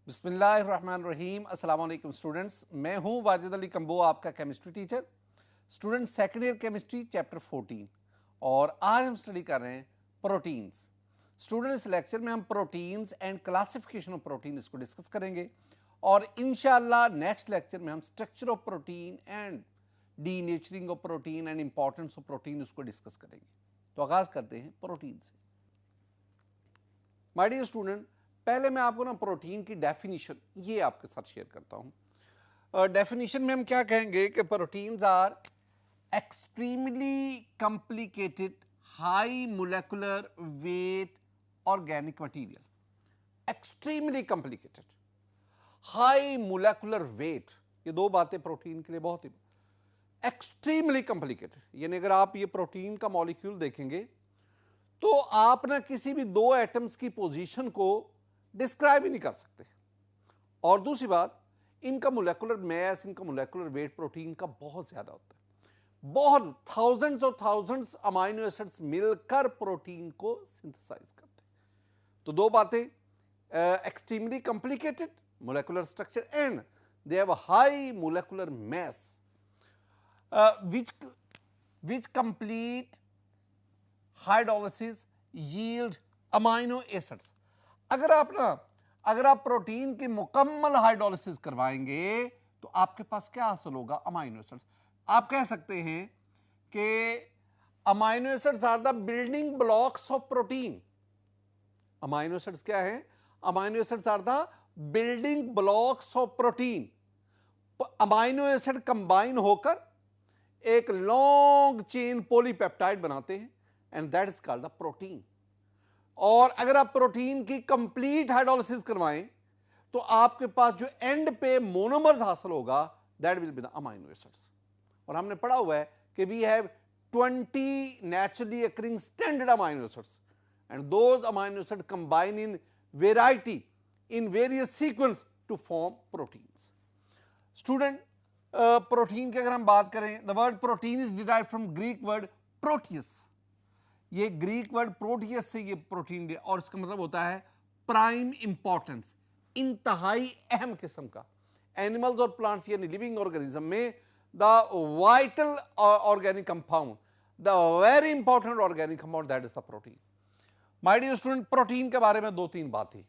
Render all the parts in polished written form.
बिस्मिल्लाहिर्रहमानिर्रहीम। अस्सलाम वालेकुम स्टूडेंट्स, मैं हूं वाजिद अली कंबो, आपका chemistry teacher. Student second year chemistry chapter 14 और आज हम स्टडी कर रहे हैं प्रोटीन्स। स्टूडेंट इस लेक्चर में हम proteins and classification of protein इसको डिस्कस करेंगे और इंशाल्लाह नेक्स्ट लेक्चर में हम structure of protein and denaturing of protein and importance of protein उसको डिस्कस करेंगे। तो आगाज करते हैं प्रोटीन से। माय डियर स्टूडेंट, पहले मैं आपको ना प्रोटीन की डेफिनेशन ये आपके साथ शेयर करता हूं। डेफिनेशन में हम क्या कहेंगे कि proteins are extremely complicated high molecular weight organic material. Extremely complicated high molecular weight, ये दो बातें प्रोटीन के लिए बहुत ही एक्सट्रीमली कॉम्प्लिकेटेड, यानी अगर आप ये प्रोटीन का मॉलिक्यूल देखेंगे तो आप ना किसी भी दो एटम्स की पोजीशन को डिस्क्राइब ही नहीं कर सकते। और दूसरी बात, इनका मोलेकुलर मैस, इनका मोलेकुलर वेट प्रोटीन का बहुत ज्यादा होता है। बहुत थाउजेंड्स और थाउजेंड्स अमाइनो एसिड्स मिलकर प्रोटीन को सिंथेसाइज करते हैं। तो दो बातें, extremely complicated molecular structure and they have high molecular mass which complete hydrolysis yield amino acids। अगर आप प्रोटीन की मुकम्मल हाइड्रोलिसिस करवाएंगे तो आपके पास क्या हासिल होगा? Amino acids. आप कह सकते हैं कि amino acids are the building blocks of protein. Amino acids क्या है? Amino acids are the building blocks of protein. Amino acid combine होकर एक लॉन्ग चेन पॉलीपेप्टाइड बनाते हैं and that is called the protein. और अगर आप प्रोटीन की कंप्लीट हाइड्रोलिसिस करवाएं तो आपके पास जो एंड पे मोनोमर्स हासिल होगा that will be the amino acids. और हमने पढ़ा हुआ है कि we have 20 naturally occurring standard amino acids and those amino acid combine in variety in various sequence to form proteins. Student, protein की अगर हम बात करें, the word protein is derived from Greek word Proteus. ये Greek word Proteus से ये protein, और इसका मतलब होता है प्राइम इंपॉर्टेंस, इंतहाई अहम किस्म का। एनिमल्स और प्लांट्स यानी लिविंग ऑर्गेनिज्म में the vital organic compound, the very important organic compound that is the protein. My dear student, protein के बारे में दो तीन बातें।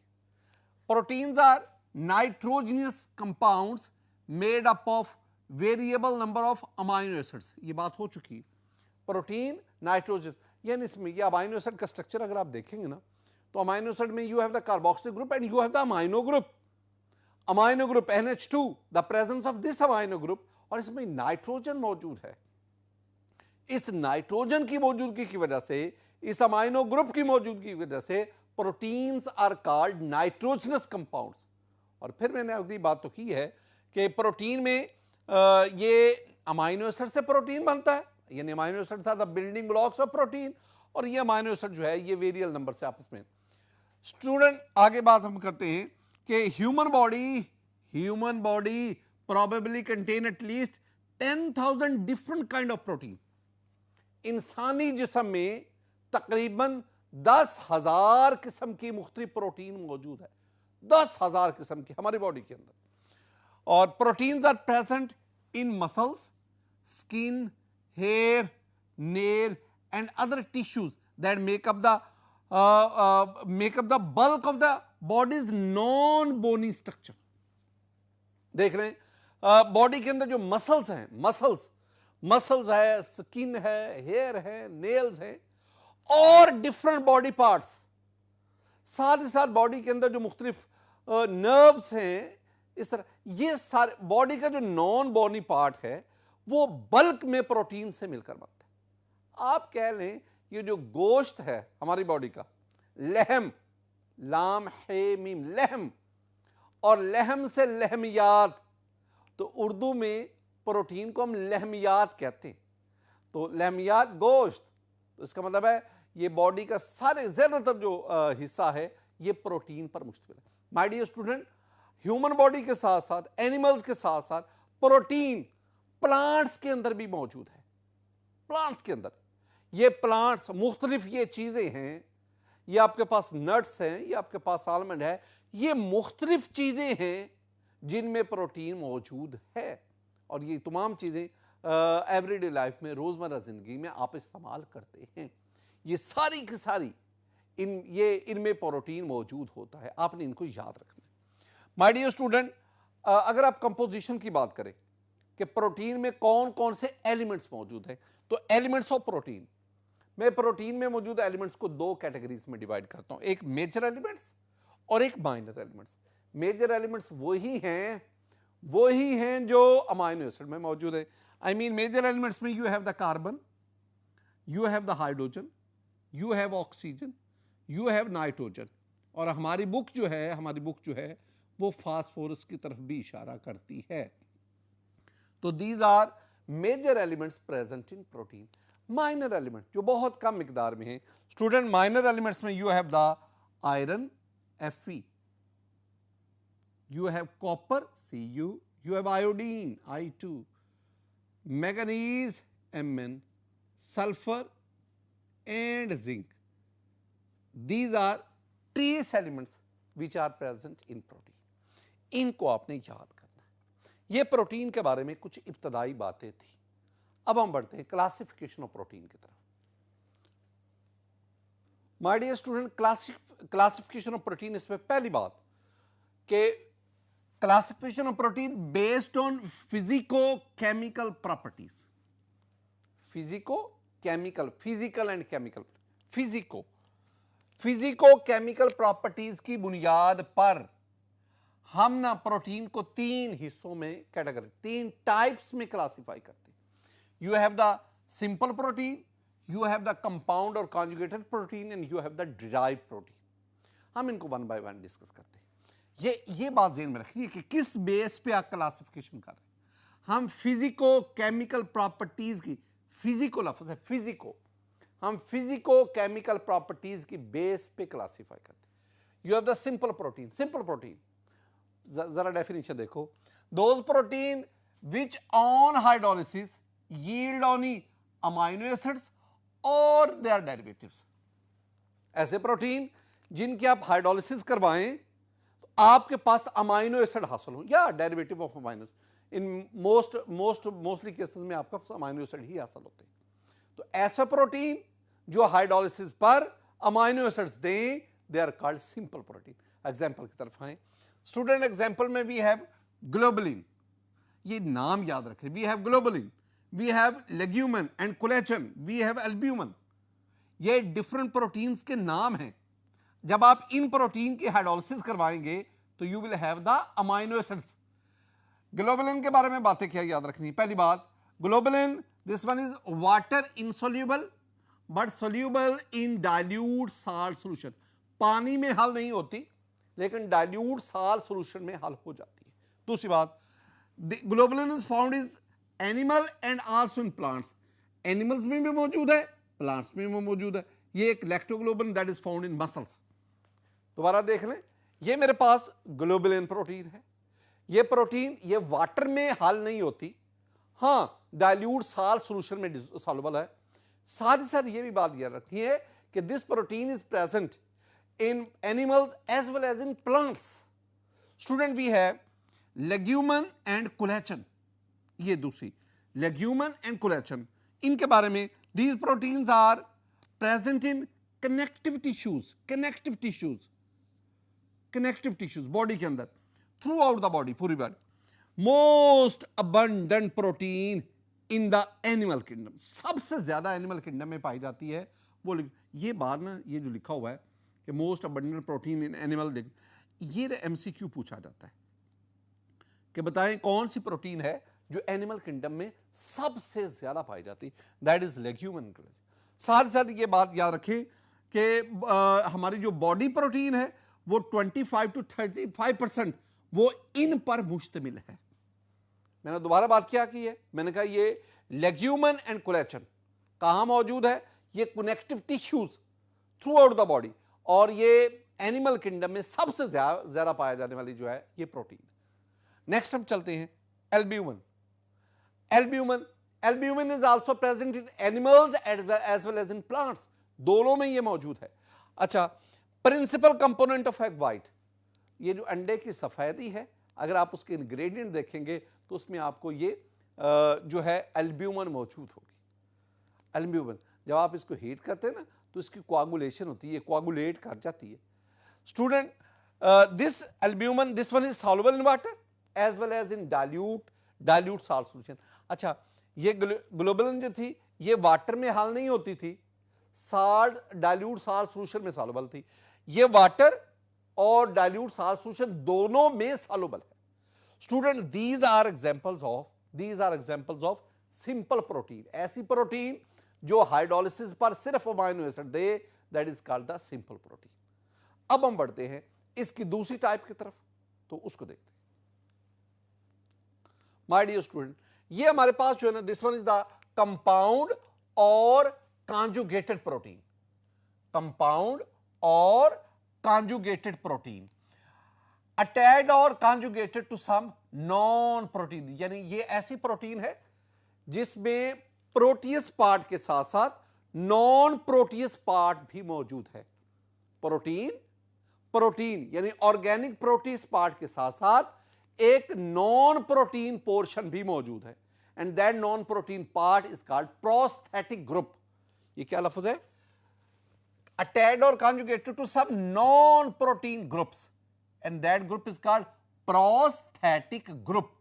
Proteins are nitrogenous compounds made up of variable number of amino acids. ये बात हो चुकी। प्रोटीन नाइट्रोजन, यानी इसमें ये अमाइनो एसिड का स्ट्रक्चर अगर आप देखेंगे ना तो अमाइनो एसिड में you have the carboxylic group and you have the amino group. Amino group NH2, the presence of this amino group, और इसमें नाइट्रोजन मौजूद है। इस नाइट्रोजन की मौजूदगी की वजह से, इस अमाइनो ग्रुप की मौजूदगी की वजह से proteins are called nitrogenous compounds. और फिर मैंने अगली बात तो की है कि प्रोटीन में ये अमाइनो एसिड से प्रोटीन बनता है, यानी amino acids are the building blocks of protein, और ये अमाइनो एसिड जो है ये वेरियल नंबर से आपस में। स्टूडेंट, आगे बात हम करते हैं कि human body probably contain at least 10,000 different kind of protein. इंसानी जिस्म में तकरीबन 10,000 किस्म की मुख्तलिफ प्रोटीन मौजूद है। 10,000 किस्म की हमारी बॉडी के अंदर। और proteins are present in muscles, skin, hair, nail and other tissues that make up the bulk of the body's non-bony structure। देख रहे हैं बॉडी के अंदर जो मसल्स हैं, मसल्स है, स्किन है, हेयर है, नेल्स है और डिफरेंट बॉडी पार्ट्स, साथ ही साथ बॉडी के अंदर जो मुख्तलिफ नर्व्स हैं, इस तरह ये सारे बॉडी का जो नॉन बोनी पार्ट है वो बल्क में प्रोटीन से मिलकर बनता है। आप कह लें ये जो गोश्त है हमारी बॉडी का, लहम, लाम है मीम, लहम, और लहम से लहमियात, तो उर्दू में प्रोटीन को हम लहमियात कहते हैं। तो लहमियात गोश्त, तो इसका मतलब है ये बॉडी का सारे ज्यादातर जो हिस्सा है ये प्रोटीन पर मुश्तमिल है। My dear student, human body के साथ साथ एनिमल्स के साथ साथ प्रोटीन प्लांट्स के अंदर भी मौजूद है। प्लांट्स के अंदर ये प्लांट्स मुख्तलिफ ये चीजें हैं, ये आपके पास नट्स हैं, ये आपके पास आलमंड है, ये मुख्तलिफ चीज़ें हैं जिनमें प्रोटीन मौजूद है और ये तमाम चीज़ें एवरीडे लाइफ में, रोज़मर्रा ज़िंदगी में आप इस्तेमाल करते हैं। ये सारी की सारी इनमें प्रोटीन मौजूद होता है, आपने इनको याद रखना है। माय डियर स्टूडेंट, अगर आप कंपोजिशन की बात करें कि प्रोटीन में कौन कौन से एलिमेंट्स मौजूद हैं, तो एलिमेंट्स ऑफ प्रोटीन, मैं प्रोटीन में मौजूद एलिमेंट्स को दो कैटेगरीज में डिवाइड करता हूं, एक मेजर एलिमेंट्स और एक माइनर एलिमेंट्स। मेजर एलिमेंट्स वही हैं जो अमाइनो एसिड में मौजूद है। आई मीन मेजर एलिमेंट्स में you have the carbon, you have the hydrogen, you have oxygen, you have nitrogen. और हमारी बुक जो है वो फास्फोरस की तरफ भी इशारा करती है। तो these are major elements present in protein. Minor element जो बहुत कम मिकदार में है स्टूडेंट, माइनर एलिमेंट्स में you have the iron Fe, you have copper Cu, you have iodine I2, manganese Mn, sulfur and zinc. These are trace elements which are present in protein. इनको आपने याद करना है। ये प्रोटीन के बारे में कुछ इब्तदाई बातें थी। अब हम बढ़ते हैं क्लासिफिकेशन ऑफ प्रोटीन की तरफ। My dear student, classification of protein, इसमें पहली बात कि classification of protein based on physico chemical properties. Physical and chemical, physico chemical properties की बुनियाद पर हम ना प्रोटीन को तीन हिस्सों में कैटेगरी, तीन टाइप्स में क्लासिफाई करते हैं। You have the simple protein, you have the compound or conjugated protein and you have the derived protein. हम इनको वन बाय वन डिस्कस करते हैं। ये बात ज़हन में रखिए कि किस बेस पे आप क्लासिफिकेशन कर रहे हैं। हम फिजिको केमिकल प्रॉपर्टीज की, फिजिको लफ्ज़ है फिजिको, हम फिजिको केमिकल प्रॉपर्टीज की बेस पे क्लासिफाई करते हैं। You have the simple protein, जरा डेफिनेशन देखो, those protein which on hydrolysis yield only amino acids और देयर डेरिवेटिव्स। ऐसे प्रोटीन जिनकी आप हाइड्रोलिसिस करवाएं तो आपके पास अमाइनो एसिड हासिल हो या derivative of amino. In mostly cases में आपका अमाइनो एसिड ही हासिल होते हैं। तो ऐसे प्रोटीन जो हाइड्रोलिसिस पर अमाइनो एसिड्स दें, they are called simple protein. Example की तरफ आए स्टूडेंट, एग्जांपल में वी हैव ग्लोबुलिन, ये नाम याद रखें, we have globulin, we have legumin and collagen, we have albumin। ये डिफरेंट प्रोटीन्स के नाम हैं। जब आप इन प्रोटीन की हाइड्रोलिसिस करवाएंगे तो you will have the amino acids. Globulin के बारे में बातें क्या याद रखनी। पहली बात, globulin, this one is water insoluble but soluble in dilute salt solution. पानी में हल नहीं होती लेकिन डाइल्यूट साल्ट सॉल्यूशन में हल हो जाती है। दूसरी बात, globulin is found is animal and also in plants. Animals में भी मौजूद है, प्लांट्स में भी मौजूद है। ये एक lactoglobulin that is found in muscles. दोबारा देख लें, ये मेरे पास ग्लोबुलिन प्रोटीन है। ये प्रोटीन ये वाटर में हल नहीं होती, हाँ डाइल्यूट साल्ट सॉल्यूशन में सॉल्युबल है। साथ ही साथ ये भी बात याद रखनी है कि this protein is present in animals as well as in plants. Student, we have legumin and collagen. ये दूसरी लेग्यूमन एंड कोलेजन, इनके बारे में, these proteins are present in connective tissues body के अंदर, थ्रू आउट द बॉडी, पूरी body. Most abundant protein in the animal kingdom, सबसे ज्यादा एनिमल किंगडम में पाई जाती है वो। ये बात ना, ये जो लिखा हुआ है कि most abundant protein in animal, ये MCQ पूछा जाता है कि बताएं कौन सी प्रोटीन है जो एनिमल किंगडम में सबसे ज्यादा पाई जाती, दैट इज लेग्यूमन। साथ ही साथ ये बात याद रखें कि हमारी जो बॉडी प्रोटीन है वो 25 to 35% वो इन पर मुश्तमिल है। मैंने दोबारा बात क्या की है, मैंने कहा ये लेग्यूमन एंड कोलेजन कहाँ मौजूद है, ये connective tissues through out the body, और ये एनिमल किंगडम में सबसे ज्यादा पाया जाने वाली जो है ये प्रोटीन। नेक्स्ट हम चलते हैं albumin. Albumin is also present in animals as well as in plants, दोनों में ये मौजूद है। अच्छा, principal component of egg white, ये जो अंडे की सफ़ेदी है, अगर आप उसके इंग्रेडिएंट देखेंगे तो उसमें आपको ये जो है एल्ब्यूमिन मौजूद होगी। एल्ब्यूमिन जब आप इसको हीट करते हैं ना तो इसकी कोआगुलेशन होती है, कोआगुलेट कर जाती है। Student, this albumin, this one is soluble in water as well as in dilute salt solution. अच्छा, ये ग्लोबुलिन जो थी ये वाटर में हल नहीं होती थी, डाइल्यूट साल्ट सॉल्यूशन में सॉल्युबल थी। ये वाटर और डाइल्यूट साल्ट सॉल्यूशन दोनों में सॉल्युबल है। Student, these are examples of simple protein, ऐसी प्रोटीन जो हाइड्रोलिसिस पर सिर्फ अमाइनो एसिड दे, that is called the simple protein. अब हम बढ़ते हैं इसकी दूसरी टाइप की तरफ, तो उसको देखते हैं। माय डियर स्टूडेंट, ये हमारे पास जो है ना, this one is the compound or conjugated protein. Compound or conjugated protein attached or conjugated to some non protein, यानी ये ऐसी प्रोटीन है जिसमें प्रोटीयस पार्ट के साथ साथ नॉन प्रोटीयस पार्ट भी मौजूद है। प्रोटीन यानी ऑर्गेनिक प्रोटीयस पार्ट के साथ साथ एक नॉन प्रोटीन पोर्शन भी मौजूद है, and that non protein part is called prosthetic group. ये क्या लफ्ज है? Attached or conjugated to some non protein groups, and that group is called prosthetic group.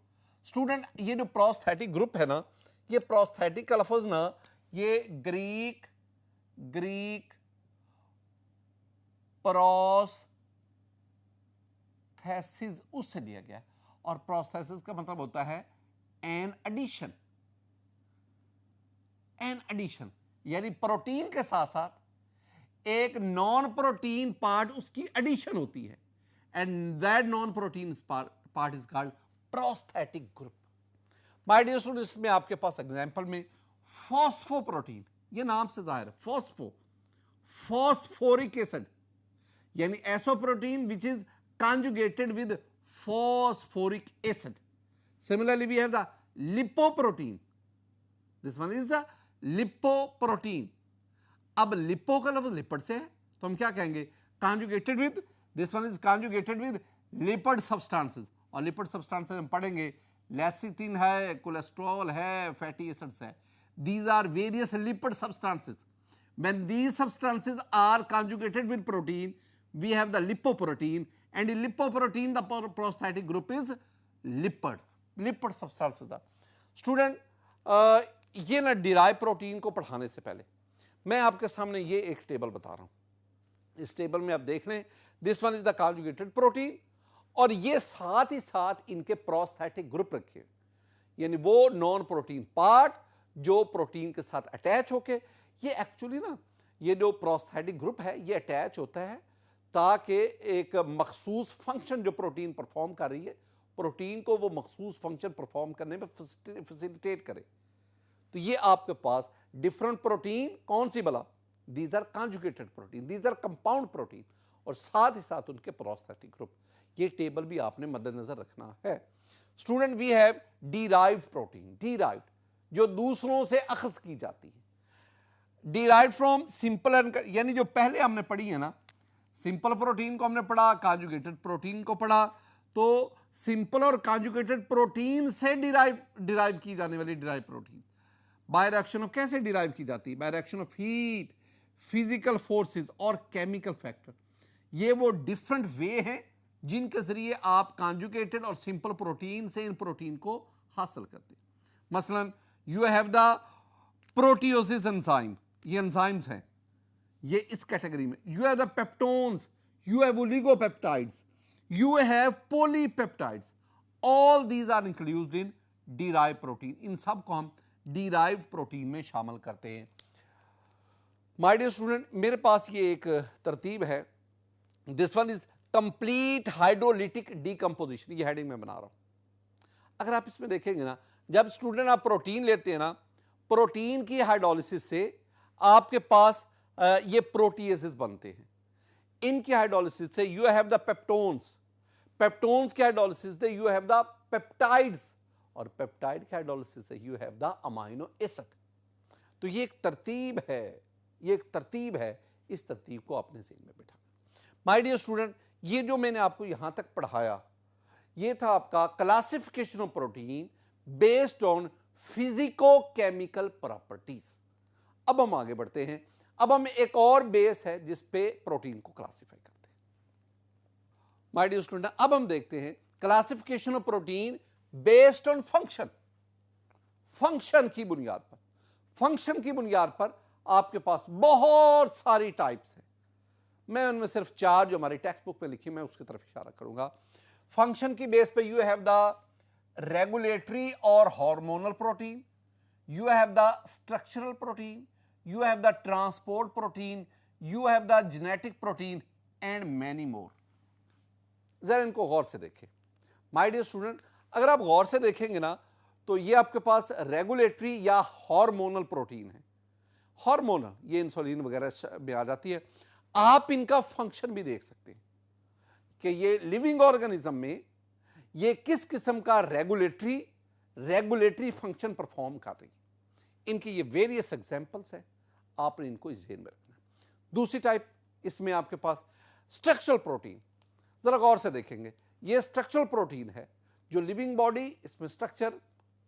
Student, ये जो प्रोस्थेटिक ग्रुप है ना, ये प्रोस्थेटिक का लफ्ज ना ये ग्रीक प्रोस्थेसिस उससे लिया गया, और प्रोस्थेसिस का मतलब होता है एन एडिशन, यानी प्रोटीन के साथ साथ एक नॉन प्रोटीन पार्ट उसकी एडिशन होती है, and that non protein part is called prosthetic group. My dear students, इसमें आपके पास एग्जांपल में फॉस्फोप्रोटीन, ये नाम से जाहिर है, फॉस्फोरिक एसिड, यानी ऐसो protein which is conjugated with phosphoric acid. Similarly, we have the lipoprotein. This one is the lipoprotein. अब लिपो का लफ्ज लिपिड से है, तो हम क्या कहेंगे? conjugated with, this one is conjugated with lipid substances, और लिपिड सब्सटेंसेस हम पढ़ेंगे, लेसिथिन है, कोलेस्ट्रॉल है, फैटी एसिड्स है। These are various lipid substances. When these substances are conjugated with protein, we have the lipoprotein, and in lipoprotein the prosthetic group is lipid substances. Student, ये ना derive protein को पढ़ाने से पहले मैं आपके सामने ये एक टेबल बता रहा हूँ। इस टेबल में आप देख लें, this one is the conjugated protein, और ये साथ ही साथ इनके प्रोस्थेटिक ग्रुप रखे, यानी वो नॉन प्रोटीन पार्ट जो प्रोटीन के साथ अटैच होके, ये एक्चुअली ना ये जो प्रोस्थेटिक ग्रुप है ये अटैच होता है ताकि एक मखसूस फंक्शन जो प्रोटीन परफॉर्म कर रही है, प्रोटीन को वो मखसूस फंक्शन परफॉर्म करने में फैसिलिटेट करे। तो ये आपके पास डिफरेंट प्रोटीन कौन सी भला? These are conjugated protein, these are compound protein, और साथ ही साथ उनके प्रोस्थेटिक ग्रुप। ये टेबल भी आपने मद्देनजर रखना है। Student, we have derived protein, derived जो दूसरों से अखज की जाती है, डिराइव्ड फ्रॉम सिंपल एंड, यानी जो पहले हमने पढ़ी है ना, सिंपल प्रोटीन को हमने पढ़ा, कॉन्जुगेटेड प्रोटीन को पढ़ा, तो सिंपल और कॉन्जुगेटेड प्रोटीन से डिराइव की जाने वाली derive protein by reaction of, कैसे डिराइव की जाती है? By reaction of heat, physical forces और केमिकल फैक्टर। ये वो डिफरेंट वे हैं जिनके जरिए आप कॉन्जुगेटेड और सिंपल प्रोटीन से इन प्रोटीन को हासिल करते हैं। मसलन you have the proteoses enzyme, ये एंजाइम्स हैं, ये इस कैटेगरी में। You have the peptones, you have oligopeptides, you have polypeptides, all these are included in derived protein। इन सब को हम derived प्रोटीन में शामिल करते हैं। माय डियर स्टूडेंट, मेरे पास ये एक तरतीब है, this one is complete hydrolytic decomposition, ये हेडिंग में बना रहा हूं। अगर आप इसमें देखेंगे ना, जब स्टूडेंट आप प्रोटीन लेते हैं ना, प्रोटीन की हाइड्रोलिसिस से आपके पास ये प्रोटीएसेस बनते हैं। इनकी हाइड्रोलिसिस से you have the peptones, peptones की हाइड्रोलिसिस से यू हैव द पेप्टाइड्स, और पेप्टाइड की हाइड्रोलिसिस से you have the amino acid. तो ये एक तरतीब है, ये एक तरतीब है, इस तरतीब को अपने ज़हन में बिठा। माय डियर स्टूडेंट, ये जो मैंने आपको यहां तक पढ़ाया, ये था आपका classification of protein based on physico chemical properties. अब हम आगे बढ़ते हैं। अब हम एक और बेस है जिस पे प्रोटीन को क्लासिफाई करते हैं। माय डियर स्टूडेंट, अब हम देखते हैं classification of protein based on function. Function की बुनियाद पर, फंक्शन की बुनियाद पर आपके पास बहुत सारी टाइप्स हैं। मैं उनमें सिर्फ 4 जो हमारी टेक्स्ट बुक पे लिखी मैं उसकी तरफ इशारा करूंगा। फंक्शन की बेस पे यू हैव द रेगुलेटरी और hormonal protein, you have the structural protein, you have the transport protein, you have the genetic protein and many more। जरा इनको गौर से देखें माय डियर स्टूडेंट। अगर आप गौर से देखेंगे ना तो ये आपके पास रेगुलेटरी या हार्मोनल प्रोटीन है। हार्मोनल ये इंसुलिन वगैरह में आ जाती है। आप इनका फंक्शन भी देख सकते हैं कि ये लिविंग ऑर्गेनिज्म में ये किस किस्म का रेगुलेटरी फंक्शन परफॉर्म कर रही है। इनकी ये वेरियस एग्जांपल्स है, आपने इनको इस ध्यान में रखना है। दूसरी टाइप इसमें आपके पास स्ट्रक्चरल प्रोटीन। जरा गौर से देखेंगे, ये स्ट्रक्चरल प्रोटीन है जो लिविंग बॉडी, इसमें स्ट्रक्चर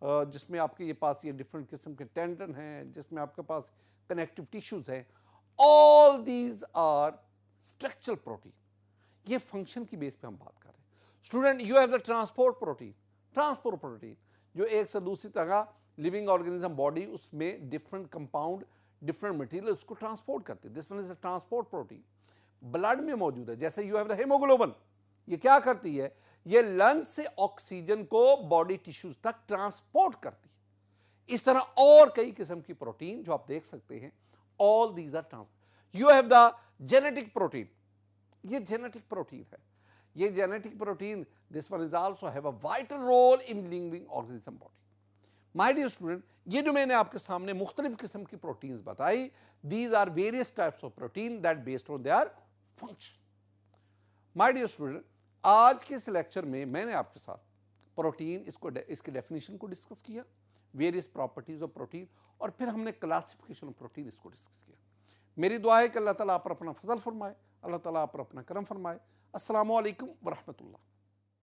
जिसमें आपके ये पास ये डिफरेंट किस्म के टेंडन हैं, जिसमें आपके पास कनेक्टिव टिश्यूज हैं, all these are structural protein. ये फंक्शन की बेस पे हम बात कर रहे हैं। Student, you have the transport protein. Transport protein जो एक से दूसरी तरह लिविंग ऑर्गेनिज्म बॉडी उसमें डिफरेंट कंपाउंड डिफरेंट मटेरियल उसको ट्रांसपोर्ट करती है। This one is a transport protein. Blood में मौजूद है, जैसे यू हैव द हीमोग्लोबिन। ये क्या करती है? ये लंग्स से ऑक्सीजन को बॉडी टिश्यूज तक ट्रांसपोर्ट करती है। इस तरह और कई किस्म की प्रोटीन जो आप देख सकते हैं, all these are transport. You have the genetic protein. ये जेनेटिक प्रोटीन है। ये genetic protein, this one is also have a vital role in living organism body. My dear student, ये जो मैंने आपके सामने मुख्तलिफ किस्म की प्रोटीन्स बताई, these are various types of protein that based on their function. My dear student, आज के इस लेक्चर में मैंने आपके साथ प्रोटीन इसकी डेफिनेशन को डिस्कस किया, वेरियस प्रॉपर्टीज ऑफ प्रोटीन, और फिर हमने क्लासिफिकेशन ऑफ प्रोटीन इसको डिस्कस किया। मेरी दुआ है कि अल्लाह ताला आप पर अपना फजल फरमाए, अल्लाह ताला आप पर अपना करम फरमाए। अस्सलामु अलैकुम व रहमतुल्लाह।